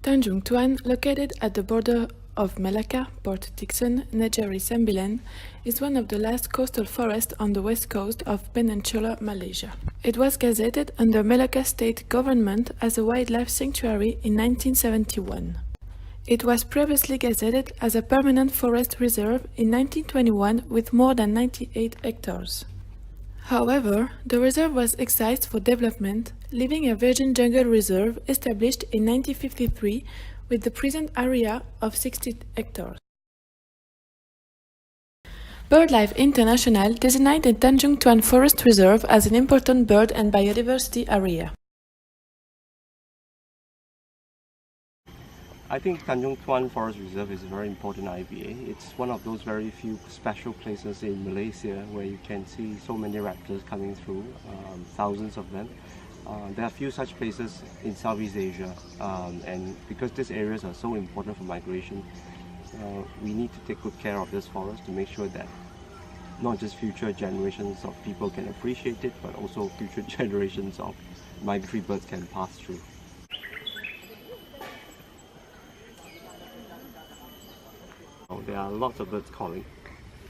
Tanjung Tuan, located at the border of Malacca, Port Dickson, Negeri Sembilan, is one of the last coastal forests on the west coast of Peninsular Malaysia. It was gazetted under Malacca state government as a wildlife sanctuary in 1971. It was previously gazetted as a permanent forest reserve in 1921 with more than 98 hectares. However, the reserve was excised for development, leaving a virgin jungle reserve established in 1953 with the present area of 60 hectares. BirdLife International designated Tanjung Tuan Forest Reserve as an important bird and biodiversity area. I think Tanjung Tuan Forest Reserve is a very important IBA. It's one of those very few special places in Malaysia where you can see so many raptors coming through, thousands of them. There are few such places in Southeast Asia, and because these areas are so important for migration, we need to take good care of this forest to make sure that not just future generations of people can appreciate it, but also future generations of migratory birds can pass through. There are lots of birds calling.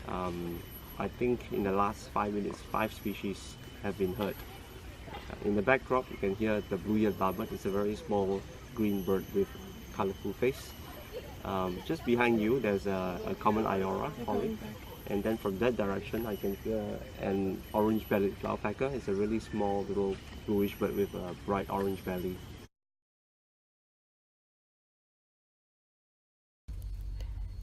I think in the last 5 minutes, 5 species have been heard. In the backdrop, you can hear the blue-eared barbet. It's a very small green bird with colorful face. Just behind you, there's a common iora calling. And then from that direction, I can hear an orange-bellied cloudpecker. It's a really small little bluish bird with a bright orange belly.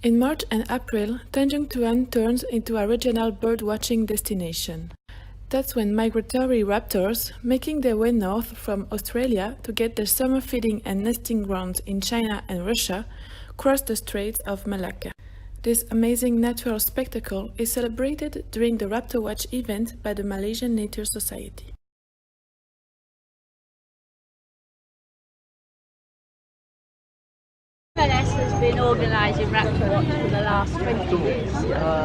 In March and April, Tanjung Tuan turns into a regional bird-watching destination. That's when migratory raptors, making their way north from Australia to get their summer feeding and nesting grounds in China and Russia, cross the Straits of Malacca. This amazing natural spectacle is celebrated during the Raptor Watch event by the Malaysian Nature Society. MLS has been organising Raptor Watch for the last 20 years,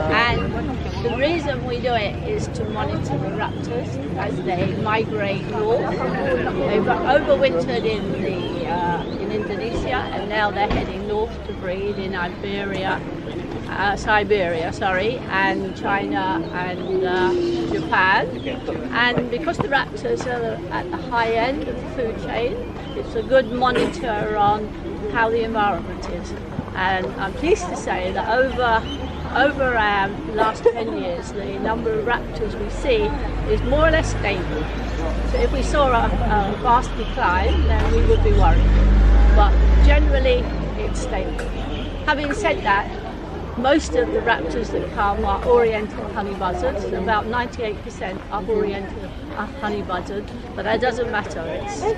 and the reason we do it is to monitor the raptors as they migrate north. They've overwintered in Indonesia, and now they're heading north to breed in Siberia, and China and Japan. And because the raptors are at the high end of the food chain, it's a good monitor on how the environment is. And I'm pleased to say that over our last 10 years, the number of raptors we see is more or less stable. So if we saw a vast decline, then we would be worried. But generally, it's stable. Having said that, most of the raptors that come are oriental honey buzzards. About 98% are oriental honey buzzards, but that doesn't matter.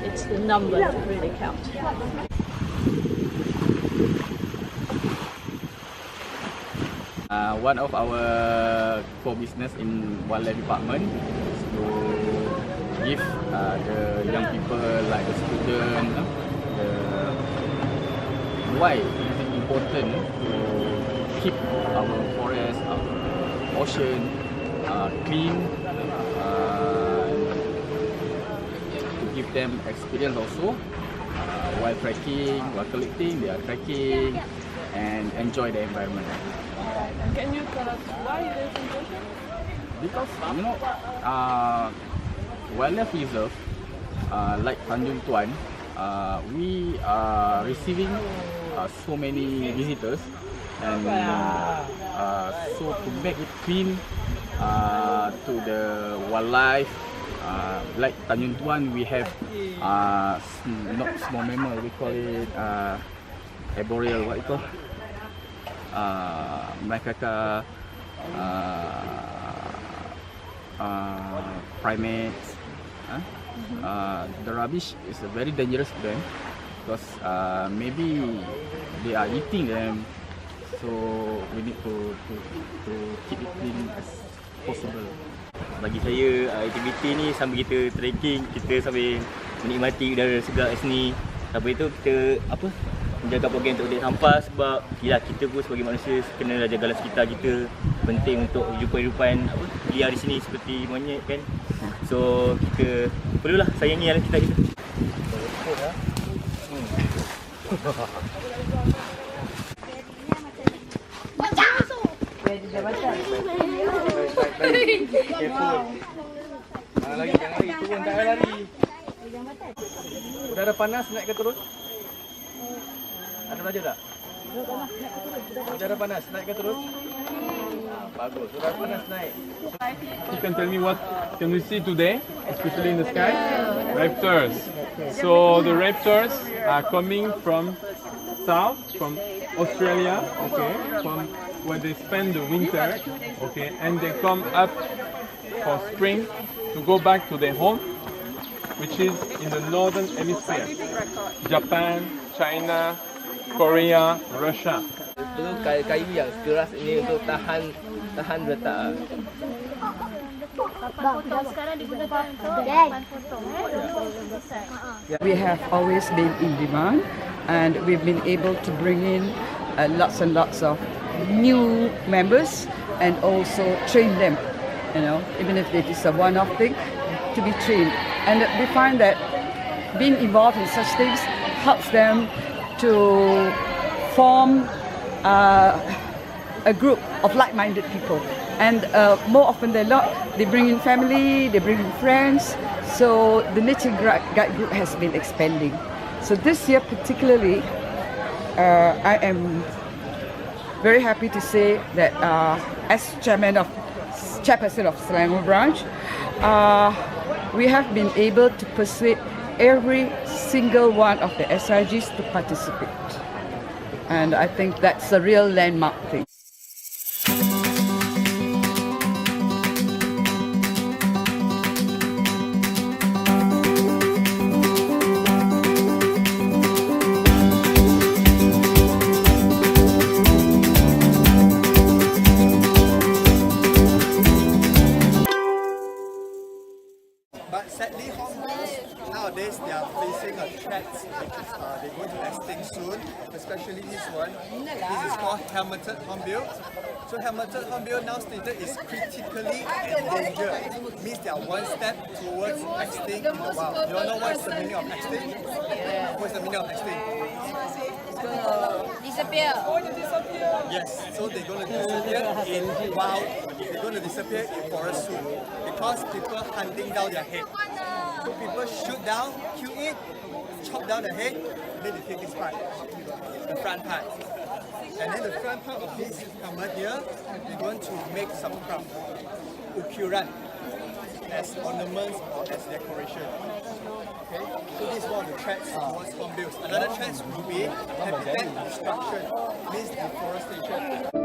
It's the number that really counts. One of our core business in wildlife department is to give the young people like the student why it is important to keep our forest, our ocean clean, to give them experience also while trekking, while collecting, they are trekking and enjoy the environment. Can you tell us why it is important? Because wildlife reserve like Tanjung Tuan, we are receiving so many visitors, and so to make it clean to the wildlife, like Tanjung Tuan, we have not small mammal, we call it arboreal, what you call? Macaca, primates. The rubbish is a very dangerous to them because maybe they are eating them, so we need to keep it clean as possible. Bagi saya, aktiviti ni sambil kita trekking, kita sambil menikmati udara segar kat sini. Sampai itu kita menjaga program untuk tidak sampah, sebab kita pun sebagai manusia kena jaga sekitar kita. Penting untuk hidupan liar di sini seperti monyet kan. So kita perlulah sayangi alam sekitar kita. Lari, jangan lari, turun, tak payah lari. Udara panas, naik ke turun? Ada belajar tak? Udara panas, naik ke turun? Bagus, udara panas naik. You can tell me what can we see today, especially in the sky? Raptors. So the raptors are coming from south, from Australia, okay, from where they spend the winter, okay, and they come up for spring to go back to their home, which is in the northern hemisphere. Japan, China, Korea, Russia. Itu kayu yang keras ini untuk tahan retak. We have always been in demand, and we've been able to bring in lots and lots of new members and also train them, you know, even if it is a one-off thing, to be trained. And we find that being involved in such things helps them to form a group of like-minded people. And more often than not, they bring in family, they bring in friends, so the nature guide group has been expanding. So this year particularly, I am very happy to say that as chairperson of Selangor branch, we have been able to persuade every single one of the SIGs to participate. And I think that's a real landmark thing. But sadly, hornbills nowadays they are facing a threat. They're going to extinct soon, especially this one. This is called helmeted hornbill. So helmeted hornbill now stated is critically endangered. Means they are one step towards extinct in the wild. You all know what's the meaning of extinct? What's the meaning of extinct? Disappear. Yes, so they're going to disappear in wild. They're going to disappear in forest soon because people hunting down their head. So people shoot down, kill it, chop down the head, then they take this part, the front part. And then the front part of this helmet here, they're going to make some craft, ukuran, as ornaments or as decoration. Okay, so this is one of the threats towards hornbills. Another threat will be habitat destruction, means deforestation.